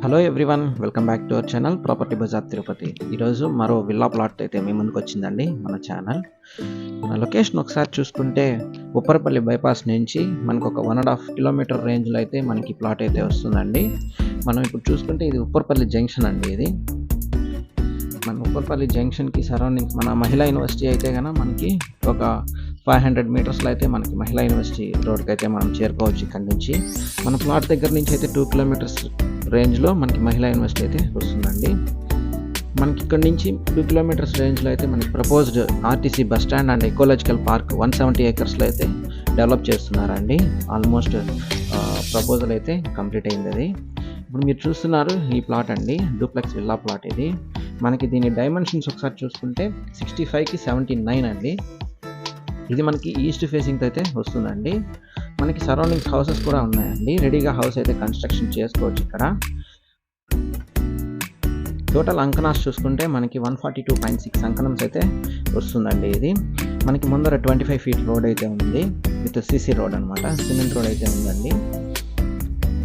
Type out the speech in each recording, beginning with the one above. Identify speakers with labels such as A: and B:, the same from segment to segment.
A: Hello everyone, welcome back to our channel property bazaar Tirupati. ఈరోజు మరో villa plot అయితే మీ ముందుకు వచ్చిందండి మన ఛానల్. మన లొకేషన్ ఒకసారి చూసుకుంటే ఉప్పరపల్లి బైపాస్ నుంచి మనకు ఒక 1.5 కిలోమీటర్ రేంజ్లో అయితే మనకి ప్లాట్ అయితే వస్తుందండి. మనం ఇప్పుడు చూసుకుంటే ఇది ఉప్పరపల్లి జంక్షన్ అండి. ఇది మన ఉప్పరపల్లి జంక్షన్కి సరౌండింగ్స్ మన మహిళా యూనివర్సిటీ అయితే కనుక మనకి ఒక 500 మీటర్స్లో అయితే మనకి మహిళా యూనివర్సిటీ రోడ్కి అయితే మనం చేరుకోవచ్చు. ఇక్కడ నుంచి మన ప్లాట్ దగ్గర నుంచి అయితే 2 కిలోమీటర్స్ రేంజ్లో మనకి మహిళా యూనివర్సిటీ అయితే వస్తుందండి. మనకి ఇక్కడ నుంచి 2 కిలోమీటర్స్ రేంజ్లో అయితే మనకి proposed RTC bus stand and ecological park 170 ఏకర్స్లో అయితే డెవలప్ చేస్తున్నారండి. ఆల్మోస్ట్ ప్రపోజల్ అయితే కంప్లీట్ అయింది. అది ఇప్పుడు మీరు చూస్తున్నారు ఈ ప్లాట్ అండి, డూప్లెక్స్ విల్లా ప్లాట్. ఇది మనకి దీని డైమెన్షన్స్ ఒకసారి చూసుకుంటే 65కి 79 అండి. ఇది మనకి ఈస్ట్ ఫేసింగ్తో అయితే వస్తుందండి. మనకి సరౌండింగ్స్ హౌసెస్ కూడా ఉన్నాయండి. రెడీగా హౌస్ అయితే కన్స్ట్రక్షన్ చేసుకోవచ్చు. ఇక్కడ టోటల్ అంకనాస్ చూసుకుంటే మనకి 142.6 అంకనమ్స్ అయితే వస్తుందండి. ఇది మనకి ముందర 25 ఫీట్ రోడ్ అయితే ఉంది, విత్ సిసి రోడ్ అనమాట, సిమెంట్ రోడ్ అయితే ఉందండి.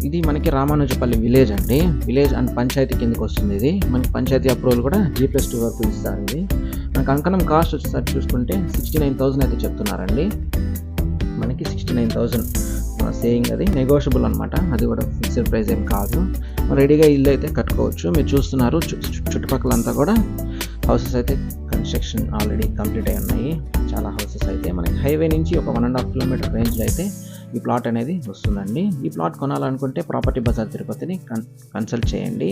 A: ఇది మనకి రామానుజపల్లి విలేజ్ అండి. విలేజ్ అండ్ పంచాయతీ కిందకి వస్తుంది. ఇది మనకి పంచాయతీ అప్రూవల్ కూడా G+2 వరకు ఇస్తారు. ఇది మనకి అంకనం కాస్ట్ వచ్చేసరి చూసుకుంటే 69,000 అయితే చెప్తున్నారండి. మనకి 69,000 సేయింగ్, అది నెగోషియబుల్ అనమాట. అది కూడా ఫిక్స్డ్ ప్రైస్ ఏం కాదు. రెడీగా ఇల్లు అయితే కట్టుకోవచ్చు. మీరు చూస్తున్నారు చుట్టుపక్కలంతా కూడా హౌసెస్ అయితే కన్స్ట్రక్షన్ ఆల్రెడీ కంప్లీట్ అయి ఉన్నాయి. చాలా హౌసెస్ అయితే మనకి హైవే నుంచి ఒక 1.5 కిలోమీటర్ రేంజ్లో అయితే ఈ ప్లాట్ అనేది వస్తుందండి. ఈ ప్లాట్ కొనాలనుకుంటే ప్రాపర్టీ బజార్ తిరుపతిని కన్సల్ట్ చేయండి.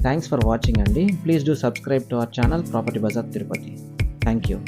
A: థ్యాంక్స్ ఫర్ వాచింగ్ అండి. Please do subscribe to our channel property bazaar Tirupati. Thank you.